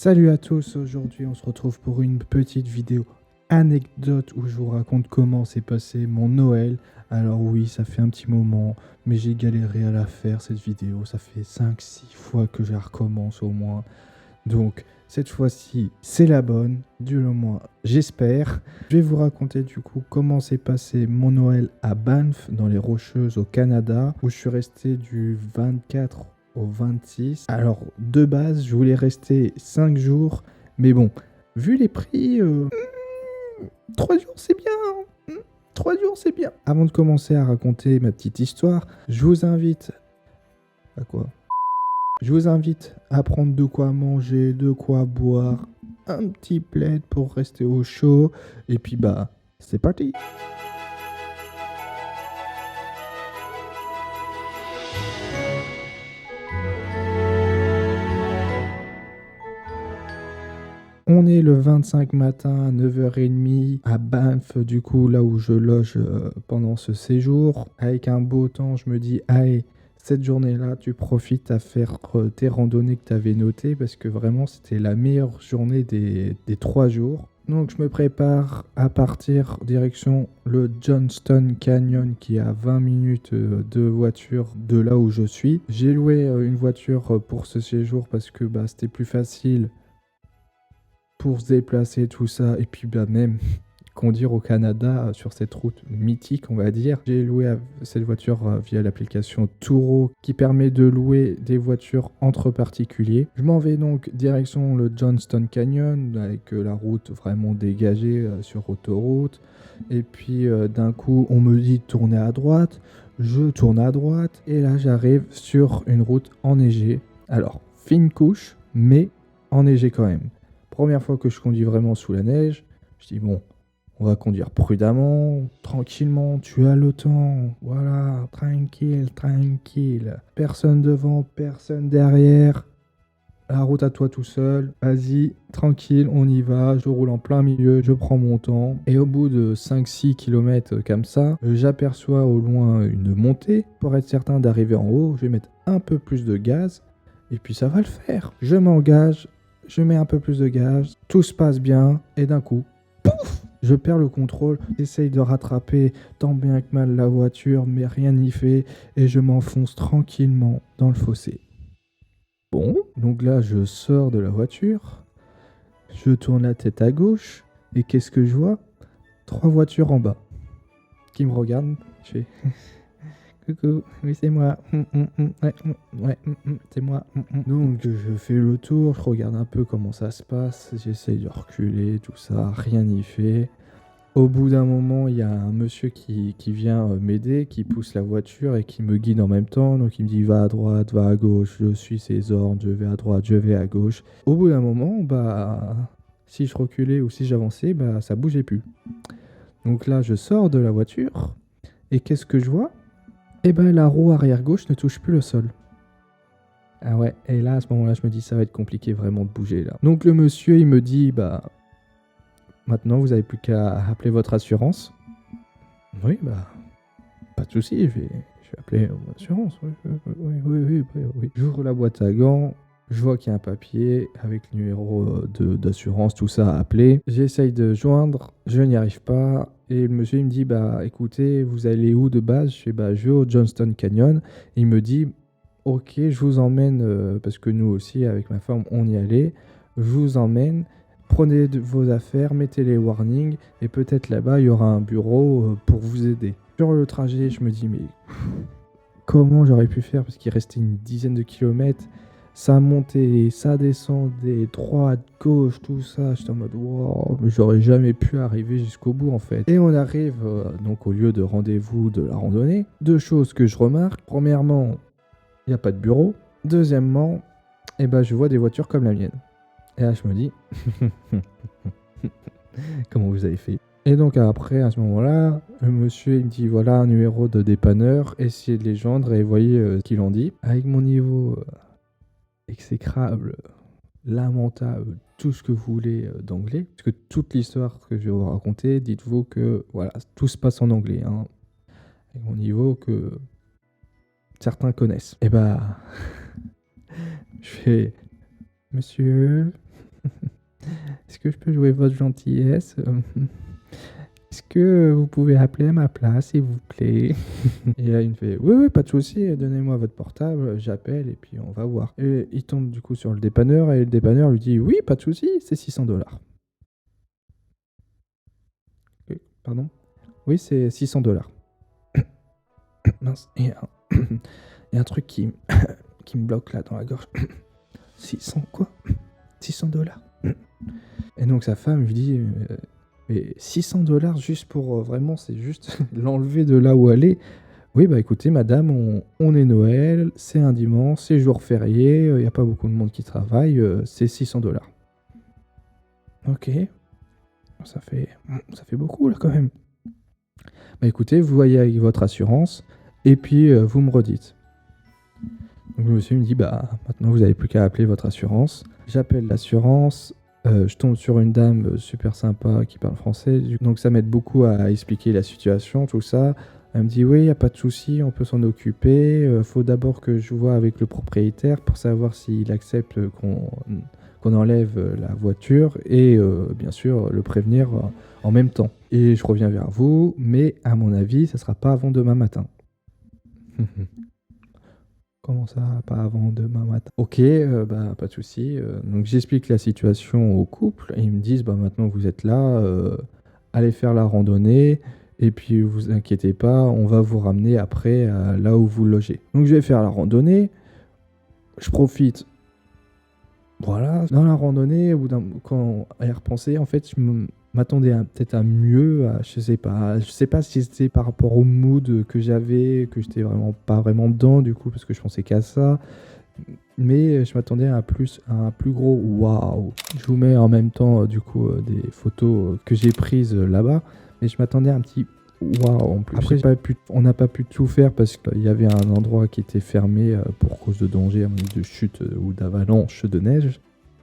Salut à tous, aujourd'hui on se retrouve pour une petite vidéo anecdote où je vous raconte comment s'est passé mon Noël. Alors oui, ça fait un petit moment, mais j'ai galéré à la faire cette vidéo, ça fait 5-6 fois que je la recommence au moins. Donc cette fois-ci c'est la bonne, du moins j'espère. Je vais vous raconter du coup comment s'est passé mon Noël à Banff dans les Rocheuses au Canada, où je suis resté du 24 au 26. Alors de base je voulais rester 5 jours, mais bon, vu les prix, 3 jours c'est bien. 3 jours c'est bien. Avant de commencer à raconter ma petite histoire, je vous invite... À quoi? Je vous invite à prendre de quoi manger, de quoi boire, un petit plaid pour rester au chaud, et puis bah, c'est parti! On est le 25 matin à 9h30 à Banff, du coup là où je loge pendant ce séjour. Avec un beau temps, je me dis, allez, cette journée-là, tu profites à faire tes randonnées que tu avais notées, parce que vraiment c'était la meilleure journée des 3 jours. Donc je me prépare à partir direction le Johnston Canyon, qui est à 20 minutes de voiture de là où je suis. J'ai loué une voiture pour ce séjour parce que bah, c'était plus facile pour se déplacer, tout ça, et puis bah, même conduire au Canada sur cette route mythique, on va dire. J'ai loué cette voiture via l'application Turo, qui permet de louer des voitures entre particuliers. Je m'en vais donc direction le Johnston Canyon, avec la route vraiment dégagée sur autoroute. Et puis d'un coup, on me dit de tourner à droite. Je tourne à droite, et là j'arrive sur une route enneigée. Alors, fine couche, mais enneigée quand même. Première fois que je conduis vraiment sous la neige, je dis bon, on va conduire prudemment, tranquillement, tu as le temps, voilà, tranquille, tranquille. Personne devant, personne derrière, la route à toi tout seul, vas-y, tranquille, on y va, je roule en plein milieu, je prends mon temps. Et au bout de 5-6 km comme ça, j'aperçois au loin une montée. Pour être certain d'arriver en haut, je vais mettre un peu plus de gaz, et puis ça va le faire. Je m'engage. Je mets un peu plus de gaz, tout se passe bien, et d'un coup, pouf, je perds le contrôle, j'essaye de rattraper tant bien que mal la voiture, mais rien n'y fait, et je m'enfonce tranquillement dans le fossé. Bon, donc là, je sors de la voiture, je tourne la tête à gauche, et qu'est-ce que je vois? 3 voitures en bas, qui me regardent, je fais... Coucou, oui c'est moi, ouais, c'est moi. Donc je fais le tour, je regarde un peu comment ça se passe, j'essaye de reculer, tout ça, rien n'y fait. Au bout d'un moment, il y a un monsieur qui vient m'aider, qui pousse la voiture et qui me guide en même temps. Donc il me dit va à droite, va à gauche, je suis ses ordres, je vais à droite, je vais à gauche. Au bout d'un moment, bah si je reculais ou si j'avançais, bah ça bougeait plus. Donc là, je sors de la voiture et qu'est-ce que je vois? Eh ben, la roue arrière gauche ne touche plus le sol. Ah ouais, et là, à ce moment-là, je me dis, ça va être compliqué vraiment de bouger, là. Donc, le monsieur, il me dit, bah, maintenant, vous avez plus qu'à appeler votre assurance. Oui, bah, pas de souci, je vais appeler mon assurance. Oui. J'ouvre la boîte à gants, je vois qu'il y a un papier avec le numéro d'assurance, tout ça à appeler. J'essaye de joindre, je n'y arrive pas. Et le monsieur, il me dit, bah écoutez, vous allez où de base? Je fais, bah je vais au Johnston Canyon. Et il me dit, ok, je vous emmène, parce que nous aussi, avec ma femme, on y allait. Je vous emmène, prenez vos affaires, mettez les warnings, et peut-être là-bas, il y aura un bureau pour vous aider. Sur le trajet, je me dis, mais comment j'aurais pu faire? Parce qu'il restait une dizaine de kilomètres. Ça montait, ça descendait, droite, gauche, tout ça. J'étais en mode, wow, mais j'aurais jamais pu arriver jusqu'au bout en fait. Et on arrive donc au lieu de rendez-vous de la randonnée. 2 choses que je remarque. Premièrement, il n'y a pas de bureau. Deuxièmement, eh ben, je vois des voitures comme la mienne. Et là, je me dis, comment vous avez fait? Et donc après, à ce moment-là, le monsieur il me dit, voilà un numéro de dépanneur, essayez de les joindre et voyez ce qu'il en dit. Avec mon niveau exécrable, lamentable, tout ce que vous voulez d'anglais, parce que toute l'histoire que je vais vous raconter, dites-vous que voilà, tout se passe en anglais, hein, avec mon niveau que certains connaissent. Et bah, je fais, monsieur, Est-ce que je peux jouer votre gentillesse? Est-ce que vous pouvez appeler à ma place, s'il vous plaît? Et là, il me fait: «Oui, oui, pas de souci, donnez-moi votre portable, j'appelle et puis on va voir». Et il tombe du coup sur le dépanneur et le dépanneur lui dit: «Oui, pas de souci, c'est 600 $.» Pardon? Oui, c'est 600 $. Mince, il y a il y a un truc qui me bloque là dans la gorge. 600 quoi? 600 $. Et donc sa femme lui dit: mais 600 $ juste pour vraiment, c'est juste l'enlever de là où elle est. Oui, bah écoutez, madame, on est Noël, c'est un dimanche, c'est jour férié, il n'y a pas beaucoup de monde qui travaille, c'est 600 $. Ok, ça fait beaucoup là quand même. Bah écoutez, vous voyez avec votre assurance, et puis vous me redites. Donc le monsieur me dit: bah maintenant vous n'avez plus qu'à appeler votre assurance. J'appelle l'assurance. Je tombe sur une dame super sympa qui parle français, donc ça m'aide beaucoup à expliquer la situation, tout ça. Elle me dit: oui, il n'y a pas de souci, on peut s'en occuper. Faut d'abord que je vois avec le propriétaire pour savoir s'il accepte qu'on enlève la voiture et bien sûr le prévenir en même temps. Et je reviens vers vous, mais à mon avis, ça ne sera pas avant demain matin. Comment ça, pas avant demain matin? Ok, bah pas de souci. Donc j'explique la situation au couple et ils me disent: bah maintenant vous êtes là, allez faire la randonnée et puis vous inquiétez pas, on va vous ramener après là où vous logez. Donc je vais faire la randonnée, je profite. Voilà, dans la randonnée, quand à y repenser, en fait, m'attendais peut-être à mieux, je sais pas si c'était par rapport au mood que j'avais, que j'étais vraiment pas vraiment dedans du coup, parce que je pensais qu'à ça, mais je m'attendais à un plus gros waouh. Je vous mets en même temps du coup des photos que j'ai prises là-bas, mais je m'attendais à un petit waouh en plus. Après, on n'a pas pu tout faire parce qu'il y avait un endroit qui était fermé pour cause de danger, à mon avis, de chute ou d'avalanche de neige.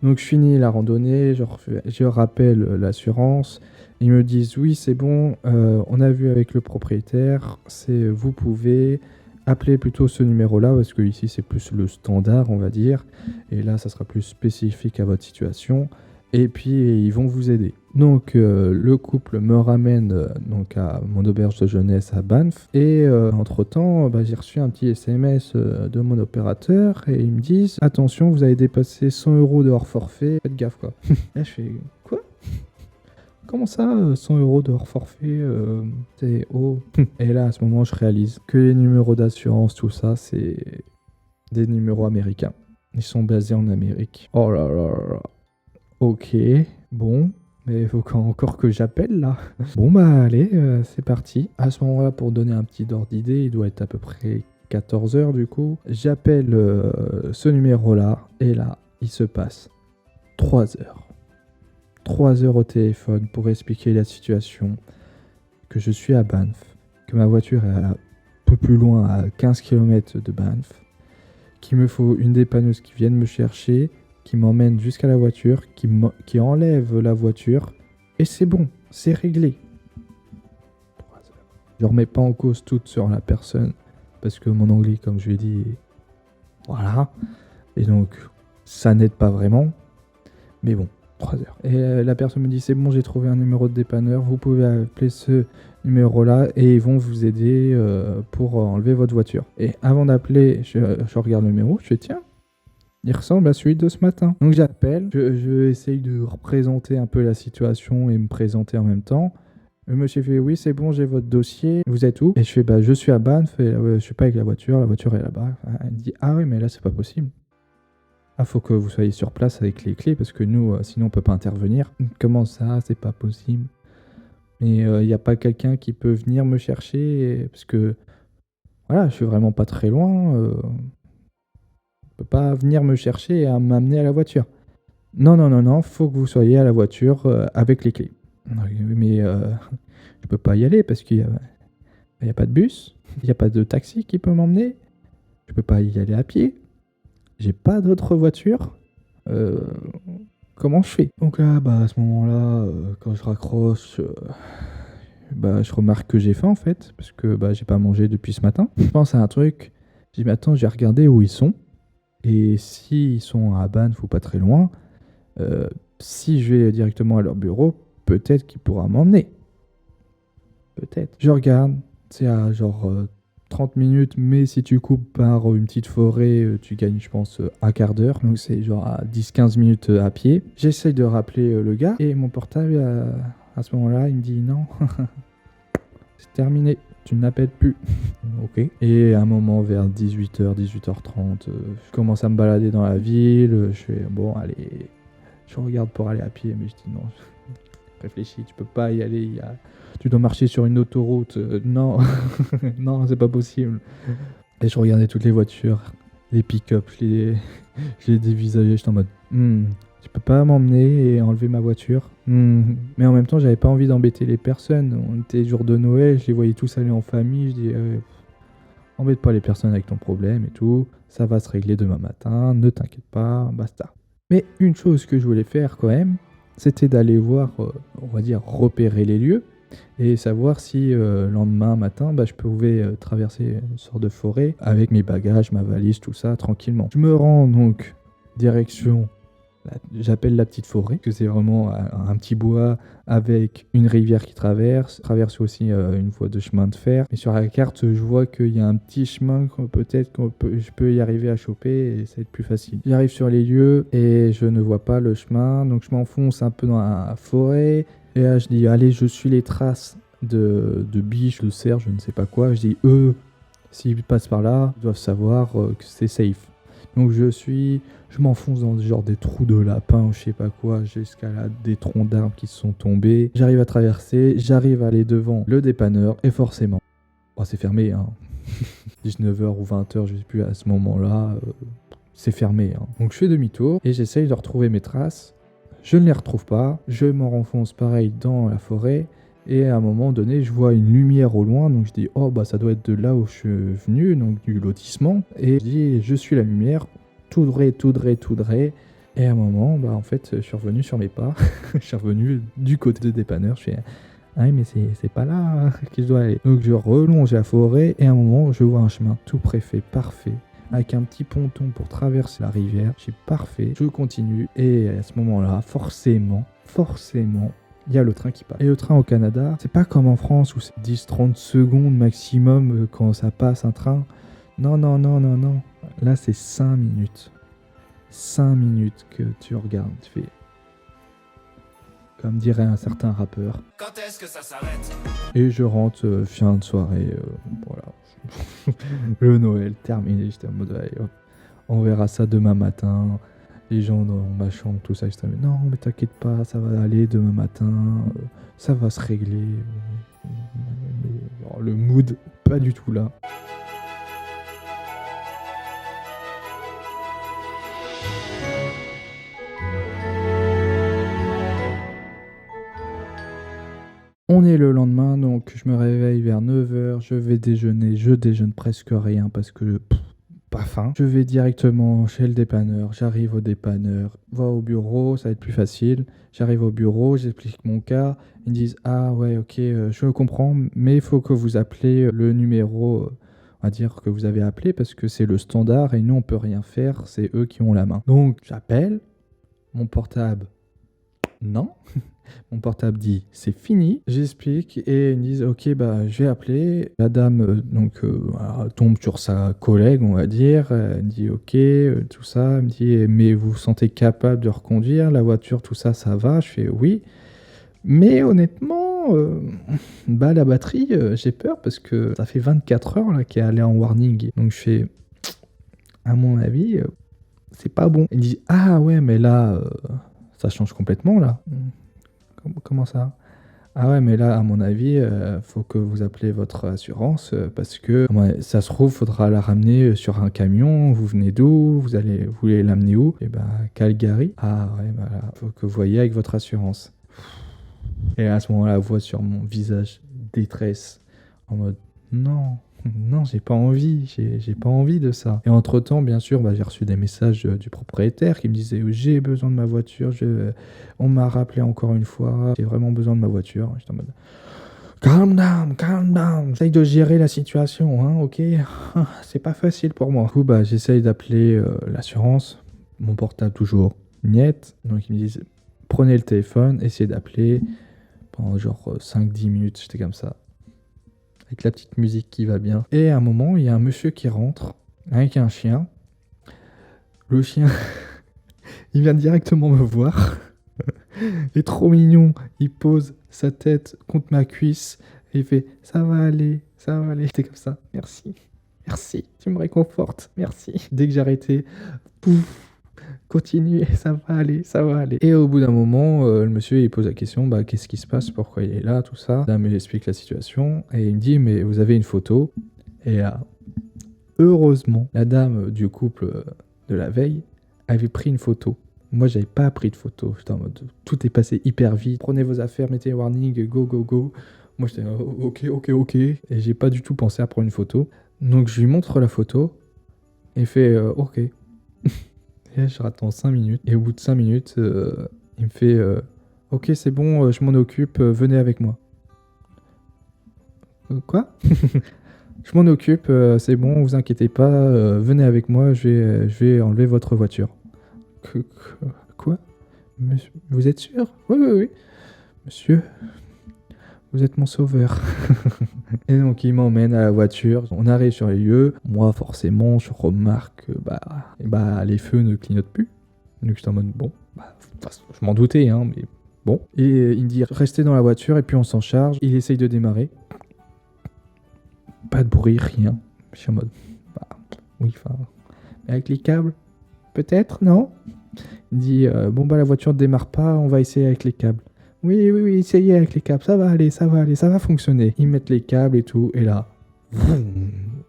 Donc je finis la randonnée, je rappelle l'assurance. Ils me disent: oui, c'est bon, on a vu avec le propriétaire, vous pouvez appeler plutôt ce numéro-là, parce que ici c'est plus le standard, on va dire. Et là, ça sera plus spécifique à votre situation. Et puis ils vont vous aider. Donc le couple me ramène donc à mon auberge de jeunesse à Banff. Et entre-temps, j'ai reçu un petit SMS de mon opérateur et ils me disent: attention, vous avez dépassé 100 € de hors forfait, faites gaffe quoi. Là je fais: quoi? Comment ça, 100 € de hors forfait c'est oh. Et là à ce moment je réalise que les numéros d'assurance, tout ça, c'est des numéros américains. Ils sont basés en Amérique. Oh là là là là. Ok, bon, mais il faut encore que j'appelle là. Bon bah allez, c'est parti. À ce moment-là, pour donner un petit ordre d'idée, il doit être à peu près 14h du coup. J'appelle ce numéro-là et là, il se passe 3 heures. 3 heures au téléphone pour expliquer la situation, que je suis à Banff, que ma voiture est un peu plus loin, à 15 km de Banff, qu'il me faut une dépanneuse qui vienne me chercher, qui m'emmène jusqu'à la voiture, qui enlève la voiture, et c'est bon, c'est réglé. 3 heures. Je remets pas en cause tout sur la personne, parce que mon anglais, comme je l'ai dit, voilà, et donc ça n'aide pas vraiment, mais bon, 3 heures. Et la personne me dit: c'est bon, j'ai trouvé un numéro de dépanneur, vous pouvez appeler ce numéro-là, et ils vont vous aider pour enlever votre voiture. Et avant d'appeler, je regarde le numéro, je fais: tiens, il ressemble à celui de ce matin. Donc j'appelle, je essaye de représenter un peu la situation et me présenter en même temps. Le monsieur fait: oui, c'est bon, j'ai votre dossier, vous êtes où? Et je fais: je suis à Banff, et je suis pas avec la voiture est là-bas. Elle me dit: ah oui, mais là c'est pas possible. Ah, faut que vous soyez sur place avec les clés, parce que nous, sinon on peut pas intervenir. Comment ça, c'est pas possible? Mais il n'y a pas quelqu'un qui peut venir me chercher, parce que voilà, je suis vraiment pas très loin. Peut pas venir me chercher et m'amener à la voiture. Non, non, non, non, faut que vous soyez à la voiture avec les clés. Mais je peux pas y aller parce qu'il y a pas de bus, il n'y a pas de taxi qui peut m'emmener. Je peux pas y aller à pied. J'ai pas d'autre voiture. Comment je fais? Donc là, à ce moment-là, quand je raccroche, je remarque que j'ai faim en fait, parce que j'ai pas mangé depuis ce matin. Je pense à un truc. Je dis: mais attends, j'ai regardé où ils sont. Et s'ils sont à Banff ou pas très loin, si je vais directement à leur bureau, peut-être qu'il pourra m'emmener. Peut-être. Je regarde, c'est à genre 30 minutes, mais si tu coupes par une petite forêt, tu gagnes, je pense, un quart d'heure. Donc c'est genre à 10-15 minutes à pied. J'essaye de rappeler le gars et mon portable, à ce moment-là, il me dit non, c'est terminé, tu n'appelles plus. Ok. Et à un moment, vers 18h, 18h30, je commence à me balader dans la ville. Je fais bon, allez, je regarde pour aller à pied, mais je dis non. Réfléchis, tu peux pas y aller. Tu dois marcher sur une autoroute. Non, non, c'est pas possible. Et je regardais toutes les voitures, les pick-up, je les dévisageais. J'étais en mode, tu peux pas m'emmener et enlever ma voiture. Mais en même temps, j'avais pas envie d'embêter les personnes. On était jour de Noël, je les voyais tous aller en famille. Je dis, embête pas les personnes avec ton problème et tout. Ça va se régler demain matin. Ne t'inquiète pas, basta. Mais une chose que je voulais faire quand même, c'était d'aller voir, on va dire, repérer les lieux et savoir si lendemain matin, je pouvais traverser une sorte de forêt avec mes bagages, ma valise, tout ça, tranquillement. Je me rends donc direction, j'appelle la petite forêt, que c'est vraiment un petit bois avec une rivière qui traverse aussi une voie de chemin de fer. Mais sur la carte, je vois qu'il y a un petit chemin peut-être je peux y arriver à choper et ça va être plus facile. J'arrive sur les lieux et je ne vois pas le chemin, donc je m'enfonce un peu dans la forêt. Et là, je dis, allez, je suis les traces de biches, de cerfs, je ne sais pas quoi. Je dis, eux, s'ils passent par là, ils doivent savoir que c'est safe. Donc je m'enfonce dans genre des trous de lapins ou je sais pas quoi, j'escalade des troncs d'arbres qui sont tombés. J'arrive à traverser, j'arrive à aller devant le dépanneur et forcément, c'est fermé, hein. 19h ou 20h, je sais plus à ce moment-là, c'est fermé, hein. Donc je fais demi-tour et j'essaye de retrouver mes traces. Je ne les retrouve pas, je m'en renfonce pareil dans la forêt et à un moment donné je vois une lumière au loin, donc je dis ça doit être de là où je suis venu, donc du lotissement, et je dis je suis la lumière, tout droit, et à un moment en fait je suis revenu sur mes pas, je suis revenu du côté de dépanneur, je fais ah oui mais c'est pas là que je dois aller, donc je relonge la forêt et à un moment je vois un chemin tout préfet, parfait, avec un petit ponton pour traverser la rivière. Je suis parfait, je continue et à ce moment-là, forcément, il y a le train qui passe. Et le train au Canada, c'est pas comme en France où c'est 10-30 secondes maximum quand ça passe un train. Non. Là, c'est 5 minutes. 5 minutes que tu regardes, tu fais... Comme dirait un certain rappeur. Quand est-ce que ça s'arrête ? Et je rentre, fin de soirée, voilà. Le Noël terminé, j'étais en mode allez, hop, on verra ça demain matin. Les gens dans ma chambre, tout ça, j'étais en mode non mais t'inquiète pas, ça va aller demain matin, ça va se régler. Mais, le mood, pas du tout là. On est le lendemain, donc je me réveille vers 9h, je vais déjeuner, je déjeune presque rien parce que pas faim. Je vais directement chez le dépanneur, j'arrive au dépanneur, va au bureau, ça va être plus facile. J'arrive au bureau, j'explique mon cas, ils me disent ah ouais ok, je comprends, mais il faut que vous appelez le numéro, on va dire que vous avez appelé parce que c'est le standard et nous on peut rien faire, c'est eux qui ont la main. Donc j'appelle, mon portable, non. Mon portable dit c'est fini, j'explique et ils me disent ok je vais appeler. La dame tombe sur sa collègue on va dire, elle me dit ok tout ça, elle me dit mais vous vous sentez capable de reconduire la voiture, tout ça ça va, je fais oui, mais honnêtement la batterie j'ai peur parce que ça fait 24 heures là qu'elle est allée en warning, donc je fais à mon avis c'est pas bon. Elle me dit ah ouais mais là ça change complètement là. Comment ça ? Ah ouais, mais là, à mon avis, faut que vous appelez votre assurance parce que ça se trouve, faudra la ramener sur un camion. Vous venez d'où ? Vous voulez l'amener où ? Et Calgary. Ah ouais, là, faut que vous voyez avec votre assurance. Et à ce moment-là, la voix sur mon visage, détresse, en mode non. Non, j'ai pas envie de ça. Et entre-temps, bien sûr, j'ai reçu des messages du propriétaire qui me disait j'ai besoin de ma voiture, on m'a rappelé encore une fois, j'ai vraiment besoin de ma voiture. J'étais en mode calm down, j'essaye de gérer la situation, hein, ok. C'est pas facile pour moi. Du coup, j'essaye d'appeler l'assurance, mon portable toujours niet, donc ils me disent prenez le téléphone, essayez d'appeler pendant genre 5-10 minutes, j'étais comme ça. Avec la petite musique qui va bien. Et à un moment, il y a un monsieur qui rentre avec un chien. Le chien, il vient directement me voir. Il est trop mignon. Il pose sa tête contre ma cuisse et il fait « ça va aller, ça va aller ». J'étais comme ça. Merci, merci, tu me réconfortes, merci. Dès que j'ai arrêté, pouf. Continuez, ça va aller, ça va aller. Et au bout d'un moment, le monsieur il pose la question, bah qu'est-ce qui se passe, pourquoi il est là, tout ça. La dame il explique la situation et il me dit mais vous avez une photo. Et heureusement, la dame du couple de la veille avait pris une photo. Moi j'avais pas pris de photo, j'étais en mode tout est passé hyper vite. Prenez vos affaires, mettez warning, go go go. Moi j'étais ok. Et j'ai pas du tout pensé à prendre une photo. Donc je lui montre la photo et il fait ok. Et je attends 5 minutes. Et au bout de 5 minutes, il me fait ok, c'est bon, je m'en occupe, venez avec moi. Quoi? Je m'en occupe, c'est bon, vous inquiétez pas, venez avec moi, je vais enlever votre voiture. Quoi? Monsieur, vous êtes sûr? Oui. Monsieur, vous êtes mon sauveur. Et donc il m'emmène à la voiture, on arrive sur les lieux. Moi forcément je remarque que les feux ne clignotent plus. Donc j'étais en mode bon, je m'en doutais hein, mais bon. Et il me dit restez dans la voiture et puis on s'en charge. Il essaye de démarrer. Pas de bruit, rien. Je suis en mode oui, mais avec les câbles, peut-être, non? Il dit la voiture ne démarre pas, on va essayer avec les câbles. Oui, essayez avec les câbles, ça va aller, ça va fonctionner. Ils mettent les câbles et tout, et là,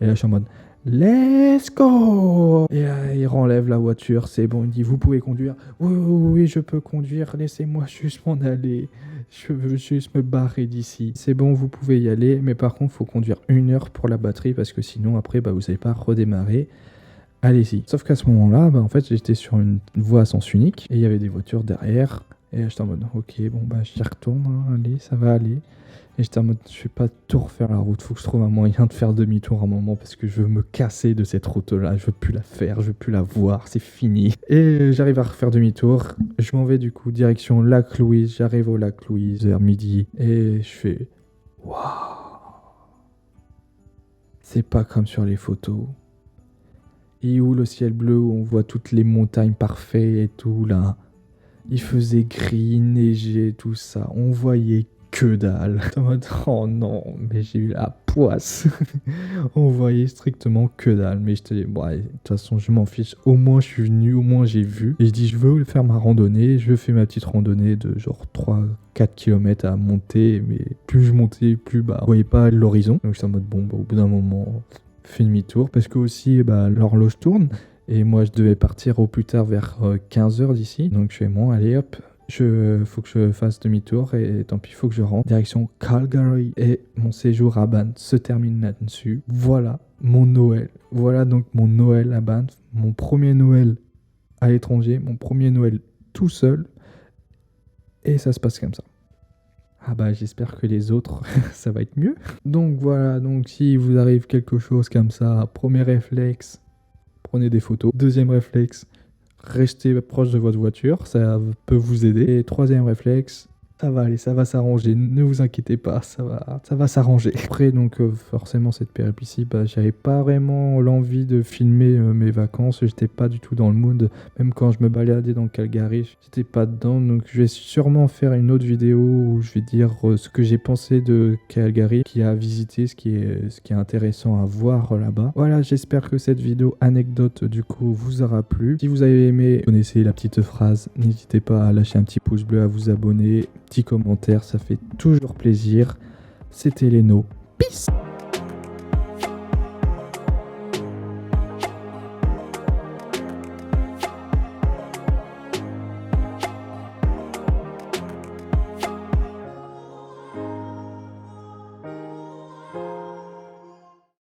je suis en mode, let's go! Et là, il renlève la voiture, c'est bon, il dit, vous pouvez conduire? Oui, je peux conduire, laissez-moi juste m'en aller. Je veux juste me barrer d'ici. C'est bon, vous pouvez y aller, mais par contre, il faut conduire 1 heure pour la batterie, parce que sinon, après, vous n'allez pas redémarrer. Allez-y. Sauf qu'à ce moment-là, en fait, j'étais sur une voie à sens unique, et il y avait des voitures derrière. Et j'étais en mode, ok, j'y retourne, hein, allez, ça va aller. Et j'étais en mode, je vais pas tout refaire la route, faut que je trouve un moyen de faire demi-tour à un moment parce que je veux me casser de cette route-là, je veux plus la faire, je veux plus la voir, c'est fini. Et j'arrive à refaire demi-tour, je m'en vais du coup direction Lac Louise, j'arrive au Lac Louise vers midi et je fais, waouh, c'est pas comme sur les photos. Et où le ciel bleu, où on voit toutes les montagnes parfaites et tout là. Il faisait gris, neiger, tout ça. On voyait que dalle. En mode, oh non, mais j'ai eu la poisse. On voyait strictement que dalle. Mais je te dis, de toute façon, je m'en fiche. Au moins, je suis venu, au moins, j'ai vu. Et je dis, je veux faire ma randonnée. Je fais ma petite randonnée de genre 3-4 km à monter. Mais plus je montais, plus je voyais pas l'horizon. Donc, j'étais en mode, au bout d'un moment, fais demi-tour. Parce que aussi, l'horloge tourne. Et moi, je devais partir au plus tard vers 15h d'ici. Donc, je fais bon, allez hop, faut que je fasse demi-tour et tant pis, il faut que je rentre. Direction Calgary. Et mon séjour à Banff se termine là-dessus. Voilà mon Noël. Voilà donc mon Noël à Banff. Mon premier Noël à l'étranger. Mon premier Noël tout seul. Et ça se passe comme ça. J'espère que les autres, ça va être mieux. Donc voilà, donc si vous arrive quelque chose comme ça, premier réflexe, prenez des photos. Deuxième réflexe, restez proche de votre voiture, ça peut vous aider. Et troisième réflexe, ça va aller, ça va s'arranger, ne vous inquiétez pas, ça va s'arranger. Après, donc forcément, cette périple-ci, j'avais pas vraiment l'envie de filmer mes vacances, j'étais pas du tout dans le mood, même quand je me baladais dans Calgary, j'étais pas dedans, donc je vais sûrement faire une autre vidéo où je vais dire ce que j'ai pensé de Calgary, qui a visité, ce qui est intéressant à voir là-bas. Voilà, j'espère que cette vidéo anecdote du coup vous aura plu. Si vous avez aimé, connaissez la petite phrase, n'hésitez pas à lâcher un petit pouce bleu, à vous abonner, petit commentaire, ça fait toujours plaisir. C'était Leno. Peace.